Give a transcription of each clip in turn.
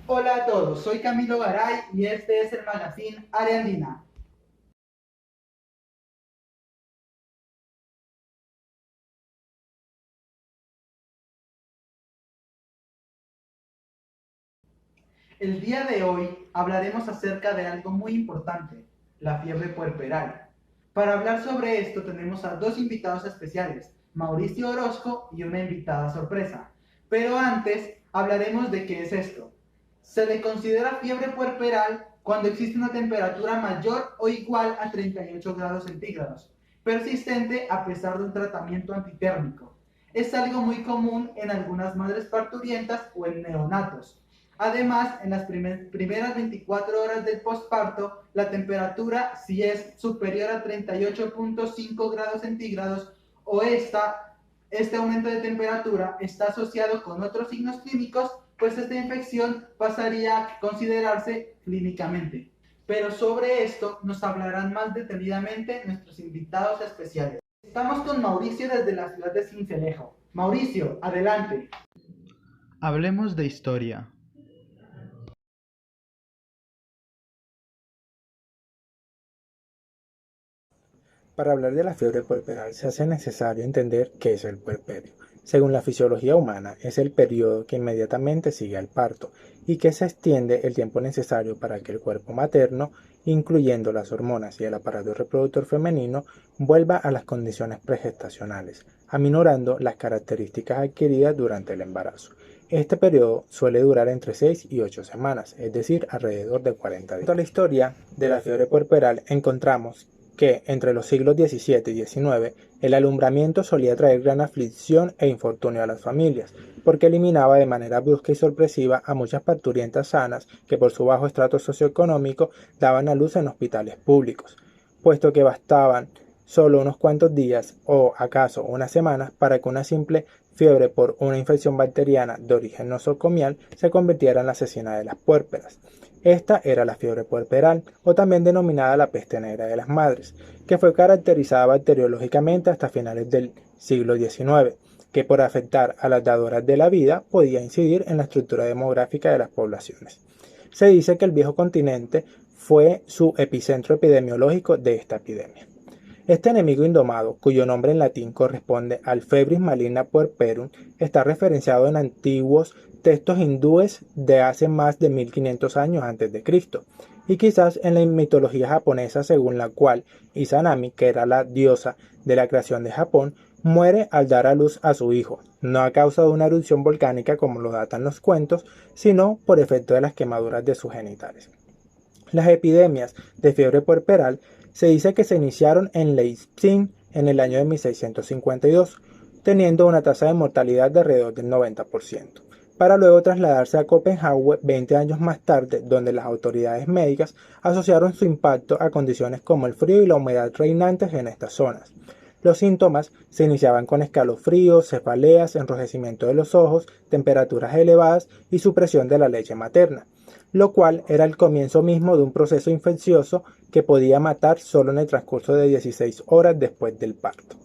Hola a todos, soy Camilo Garay y este es el magazine Área Andina. El día de hoy hablaremos acerca de algo muy importante, la fiebre puerperal. Para hablar sobre esto tenemos a dos invitados especiales, Mauricio Orozco y una invitada sorpresa. Pero antes hablaremos de qué es esto. Se le considera fiebre puerperal cuando existe una temperatura mayor o igual a 38 grados centígrados, persistente a pesar de un tratamiento antitérmico. Es algo muy común en algunas madres parturientas o en neonatos. Además, en las primeras 24 horas del posparto, la temperatura, si es superior a 38.5 grados centígrados o este aumento de temperatura está asociado con otros signos clínicos, pues esta infección pasaría a considerarse clínicamente. Pero sobre esto nos hablarán más detenidamente nuestros invitados especiales. Estamos con Mauricio desde la ciudad de Sincelejo. Mauricio, adelante. Hablemos de historia. Para hablar de la fiebre puerperal se hace necesario entender qué es el puerperio. Según la fisiología humana, es el periodo que inmediatamente sigue al parto y que se extiende el tiempo necesario para que el cuerpo materno, incluyendo las hormonas y el aparato reproductor femenino, vuelva a las condiciones pregestacionales, aminorando las características adquiridas durante el embarazo. Este periodo suele durar entre 6 y 8 semanas, es decir, alrededor de 40 días. En la historia de la fiebre puerperal encontramos que entre los siglos XVII y XIX el alumbramiento solía traer gran aflicción e infortunio a las familias, porque eliminaba de manera brusca y sorpresiva a muchas parturientas sanas que por su bajo estrato socioeconómico daban a luz en hospitales públicos, puesto que bastaban solo unos cuantos días o acaso unas semanas para que una simple fiebre por una infección bacteriana de origen nosocomial se convirtiera en la asesina de las puérperas. Esta era la fiebre puerperal, o también denominada la peste negra de las madres, que fue caracterizada bacteriológicamente hasta finales del siglo XIX, que por afectar a las dadoras de la vida podía incidir en la estructura demográfica de las poblaciones. Se dice que el viejo continente fue su epicentro epidemiológico de esta epidemia. Este enemigo indomado, cuyo nombre en latín corresponde al Febris maligna puerperum, está referenciado en antiguos textos hindúes de hace más de 1500 años antes de Cristo, y quizás en la mitología japonesa según la cual Izanami, que era la diosa de la creación de Japón, muere al dar a luz a su hijo, no a causa de una erupción volcánica como lo datan los cuentos, sino por efecto de las quemaduras de sus genitales. Las epidemias de fiebre puerperal se dice que se iniciaron en Leipzig en el año de 1652, teniendo una tasa de mortalidad de alrededor del 90%, para luego trasladarse a Copenhague 20 años más tarde, donde las autoridades médicas asociaron su impacto a condiciones como el frío y la humedad reinantes en estas zonas. Los síntomas se iniciaban con escalofríos, cefaleas, enrojecimiento de los ojos, temperaturas elevadas y supresión de la leche materna, lo cual era el comienzo mismo de un proceso infeccioso que podía matar solo en el transcurso de 16 horas después del parto.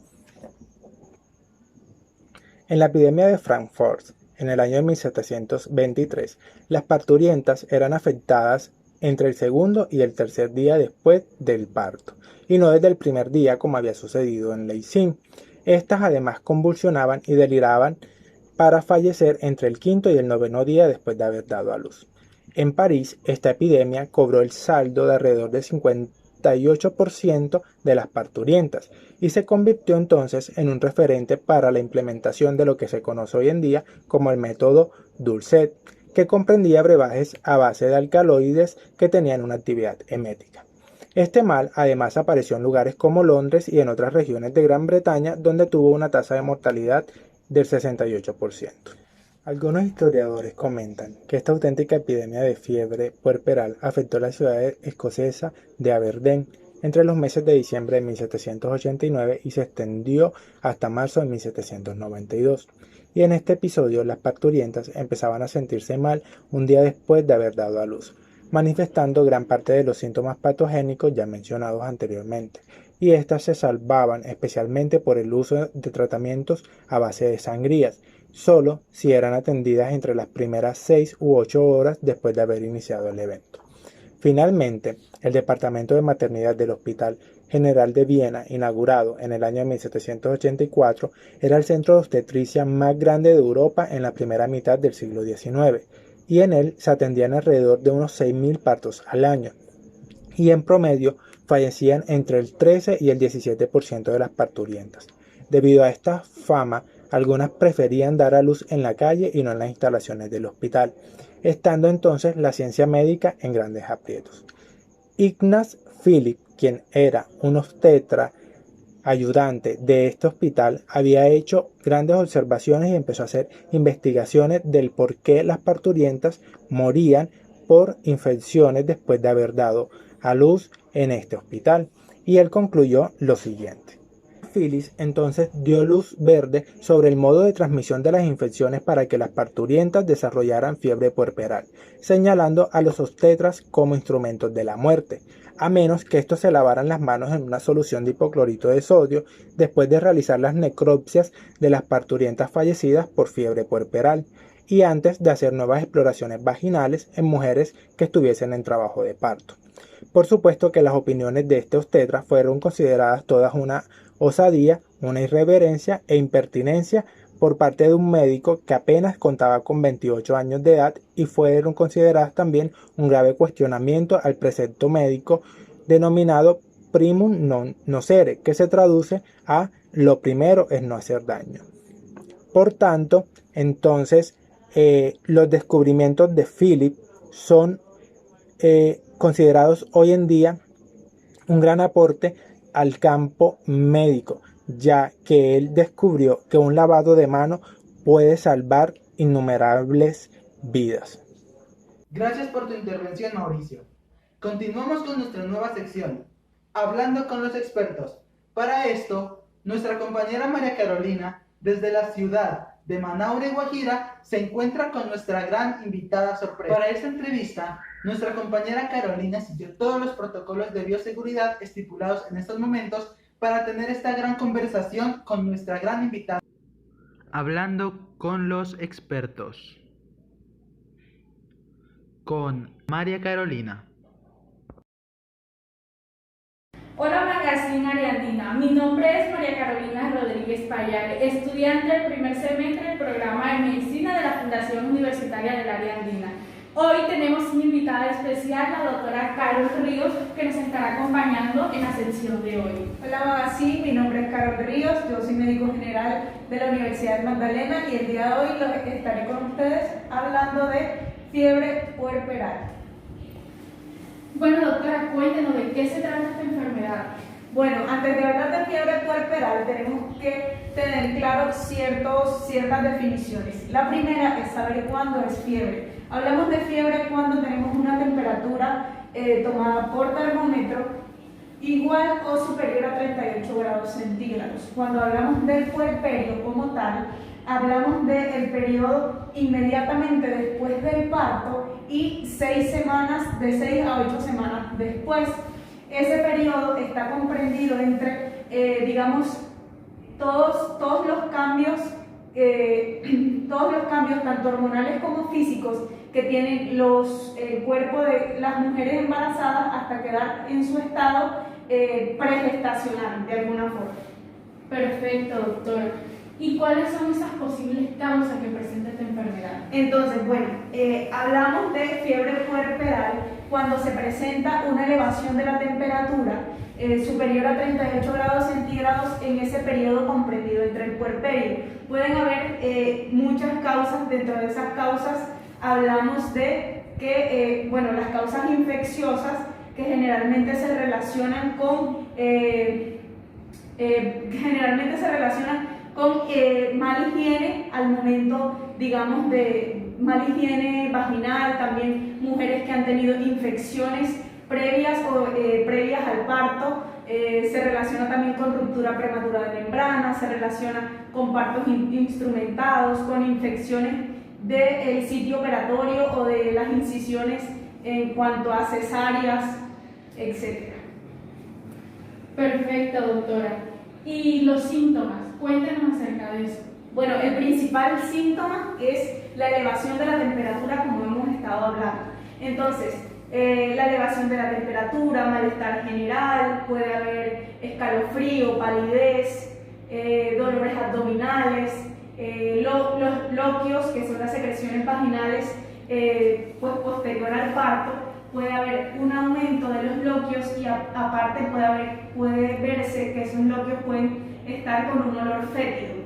En la epidemia de Frankfurt, en el año de 1723, las parturientas eran afectadas entre el segundo y el tercer día después del parto, y no desde el primer día como había sucedido en Leipzig. Estas además convulsionaban y deliraban para fallecer entre el quinto y el noveno día después de haber dado a luz. En París, esta epidemia cobró el saldo de alrededor del 58% de las parturientas y se convirtió entonces en un referente para la implementación de lo que se conoce hoy en día como el método Dulcet, que comprendía brebajes a base de alcaloides que tenían una actividad emética. Este mal además apareció en lugares como Londres y en otras regiones de Gran Bretaña, donde tuvo una tasa de mortalidad del 68%. Algunos historiadores comentan que esta auténtica epidemia de fiebre puerperal afectó la ciudad escocesa de Aberdeen entre los meses de diciembre de 1789 y se extendió hasta marzo de 1792. Y en este episodio las parturientas empezaban a sentirse mal un día después de haber dado a luz, manifestando gran parte de los síntomas patogénicos ya mencionados anteriormente, y éstas se salvaban especialmente por el uso de tratamientos a base de sangrías, solo si eran atendidas entre las primeras 6 u 8 horas después de haber iniciado el evento. Finalmente, el Departamento de Maternidad del Hospital General de Viena, inaugurado en el año 1784, era el centro de obstetricia más grande de Europa en la primera mitad del siglo XIX, y en él se atendían alrededor de unos 6.000 partos al año, y en promedio fallecían entre el 13 y el 17% de las parturientas. Debido a esta fama, algunas preferían dar a luz en la calle y no en las instalaciones del hospital, estando entonces la ciencia médica en grandes aprietos. Ignaz Philipp, quien era un obstetra ayudante de este hospital, había hecho grandes observaciones y empezó a hacer investigaciones del por qué las parturientas morían por infecciones después de haber dado a luz en este hospital. Y él concluyó lo siguiente. Phillips entonces dio luz verde sobre el modo de transmisión de las infecciones para que las parturientas desarrollaran fiebre puerperal, señalando a los obstetras como instrumentos de la muerte, a menos que estos se lavaran las manos en una solución de hipoclorito de sodio después de realizar las necropsias de las parturientas fallecidas por fiebre puerperal y antes de hacer nuevas exploraciones vaginales en mujeres que estuviesen en trabajo de parto. Por supuesto que las opiniones de este obstetra fueron consideradas todas una osadía, una irreverencia e impertinencia por parte de un médico que apenas contaba con 28 años de edad, y fueron consideradas también un grave cuestionamiento al precepto médico denominado primum non nocere, que se traduce a lo primero es no hacer daño. Por tanto, entonces, los descubrimientos de Philipp son considerados hoy en día un gran aporte al campo médico, ya que él descubrió que un lavado de mano puede salvar innumerables vidas. Gracias por tu intervención, Mauricio. Continuamos con nuestra nueva sección, hablando con los expertos. Para esto, nuestra compañera María Carolina, desde la ciudad de Manaure, Guajira, se encuentra con nuestra gran invitada sorpresa. Para esta entrevista, nuestra compañera Carolina siguió todos los protocolos de bioseguridad estipulados en estos momentos para tener esta gran conversación con nuestra gran invitada. Hablando con los expertos. Con María Carolina. Hola Magazine Ariandina, mi nombre es María Carolina Rodríguez Payare, estudiante del primer semestre del programa de Medicina de la Fundación Universitaria del Área Andina. Hoy tenemos una invitada especial, la doctora Carol Ríos, que nos estará acompañando en la sección de hoy. Hola Magazine, mi nombre es Carol Ríos, yo soy médico general de la Universidad de Magdalena y el día de hoy estaré con ustedes hablando de fiebre puerperal. Bueno, doctora, cuéntenos de qué se trata esta enfermedad. Bueno, antes de hablar de fiebre puerperal tenemos que tener claro ciertas definiciones. La primera es saber cuándo es fiebre. Hablamos de fiebre cuando tenemos una temperatura tomada por termómetro igual o superior a 38 grados centígrados. Cuando hablamos del puerperio como tal, hablamos del periodo inmediatamente después del parto y 6 semanas, de 6 a 8 semanas después. Ese periodo está comprendido entre, todos los cambios tanto hormonales como físicos que tienen el cuerpo de las mujeres embarazadas hasta quedar en su estado pregestacional, de alguna forma. Perfecto, doctora. ¿Y cuáles son esas posibles causas que presenta esta enfermedad? Entonces, bueno, hablamos de fiebre puerperal cuando se presenta una elevación de la temperatura superior a 38 grados centígrados en ese periodo comprendido entre el puerperio. Pueden haber muchas causas. Dentro de esas causas hablamos de que, las causas infecciosas que generalmente se relacionan con mala higiene al momento, de mala higiene vaginal, también mujeres que han tenido infecciones previas al parto, se relaciona también con ruptura prematura de membrana, se relaciona con partos instrumentados, con infecciones del sitio operatorio o de las incisiones en cuanto a cesáreas, etc. Perfecto, doctora. ¿Y los síntomas? Cuéntenos acerca de eso. Bueno, el principal síntoma es la elevación de la temperatura, como hemos estado hablando. Entonces, la elevación de la temperatura, malestar general, puede haber escalofrío, palidez, dolores abdominales, los loquios, que son las secreciones vaginales, pues posterior al parto, puede haber un aumento de los loquios y aparte puede verse que esos loquios pueden estar con un olor fétido,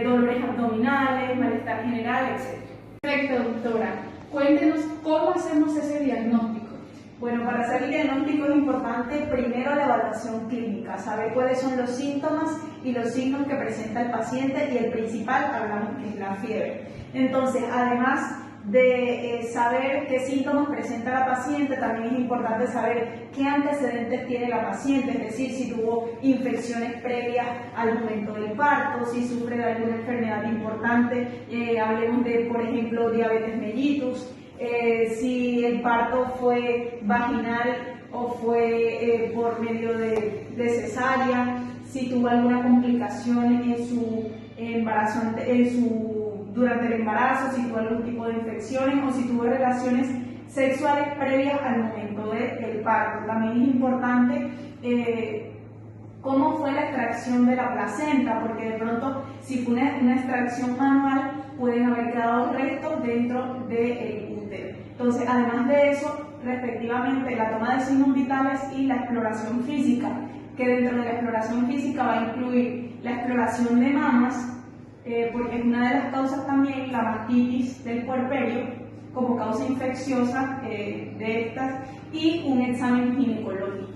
dolores abdominales, malestar general, etc. Perfecto, doctora. Cuéntenos cómo hacemos ese diagnóstico. Bueno, para hacer el diagnóstico es importante primero la evaluación clínica, saber cuáles son los síntomas y los signos que presenta el paciente, y el principal hablamos que es la fiebre. Entonces, además de saber qué síntomas presenta la paciente, también es importante saber qué antecedentes tiene la paciente, es decir, si tuvo infecciones previas al momento del parto, si sufre de alguna enfermedad importante, hablemos de, por ejemplo, diabetes mellitus, si el parto fue vaginal o fue por medio de cesárea, si tuvo alguna complicación en su embarazo, durante el embarazo, si tuvo algún tipo de infecciones o si tuvo relaciones sexuales previas al momento del parto. También es importante cómo fue la extracción de la placenta, porque de pronto si fue una extracción manual pueden haber quedado restos dentro del útero. Entonces, además de eso, respectivamente la toma de signos vitales y la exploración física, que dentro de la exploración física va a incluir la exploración de mamas, porque es una de las causas también la mastitis del puerperio como causa infecciosa de estas, y un examen ginecológico.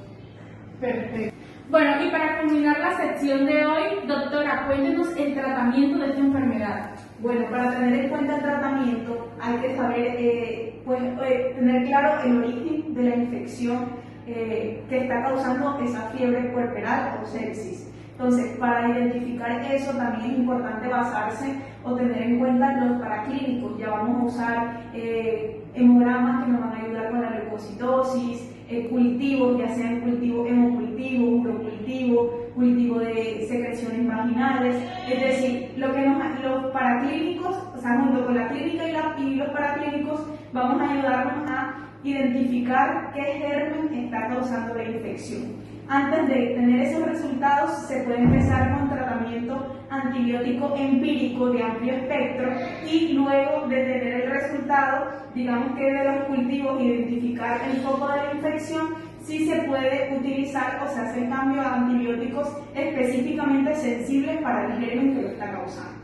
Perfecto. Bueno, y para culminar la sección de hoy, doctora, cuéntenos el tratamiento de esta enfermedad. Bueno, para tener en cuenta el tratamiento hay que saber, tener claro el origen de la infección que está causando esa fiebre puerperal o sepsis. Entonces, para identificar eso también es importante basarse o tener en cuenta los paraclínicos. Ya vamos a usar hemogramas que nos van a ayudar con la leucocitosis, cultivos, ya sean cultivo hemocultivo, urocultivo, cultivo de secreciones vaginales. Es decir, los paraclínicos, o sea, junto con la clínica y los paraclínicos, vamos a ayudarnos a identificar qué germen está causando la infección. Antes de tener esos resultados, se puede empezar con tratamiento antibiótico empírico de amplio espectro, y luego de tener el resultado, digamos que de los cultivos, identificar el foco de la infección, sí se puede utilizar o se hace el cambio a antibióticos específicamente sensibles para el germen que lo está causando.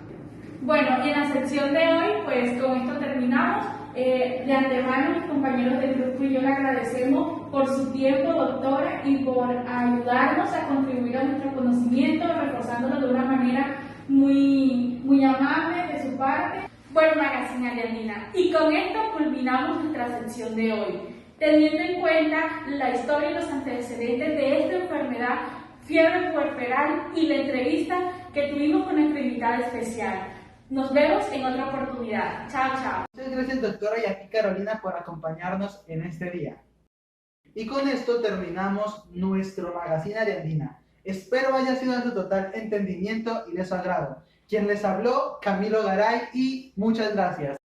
Bueno, y en la sección de hoy, pues con esto terminamos. De antemano, mis compañeros del grupo y yo le agradecemos por su tiempo, doctora, y por ayudarnos a contribuir a nuestro conocimiento, reforzándolo de una manera muy amable de su parte. Bueno, Magazine Ariandina, y con esto culminamos nuestra sección de hoy. Teniendo en cuenta la historia y los antecedentes de esta enfermedad, fiebre puerperal, y la entrevista que tuvimos con nuestra invitada especial. Nos vemos en otra oportunidad. Chao, chao. Muchas gracias, doctora, y a ti, Carolina, por acompañarnos en este día. Y con esto terminamos nuestro Magazine Ariandina. Espero haya sido de su total entendimiento y de su agrado. Quien les habló, Camilo Garay, y muchas gracias.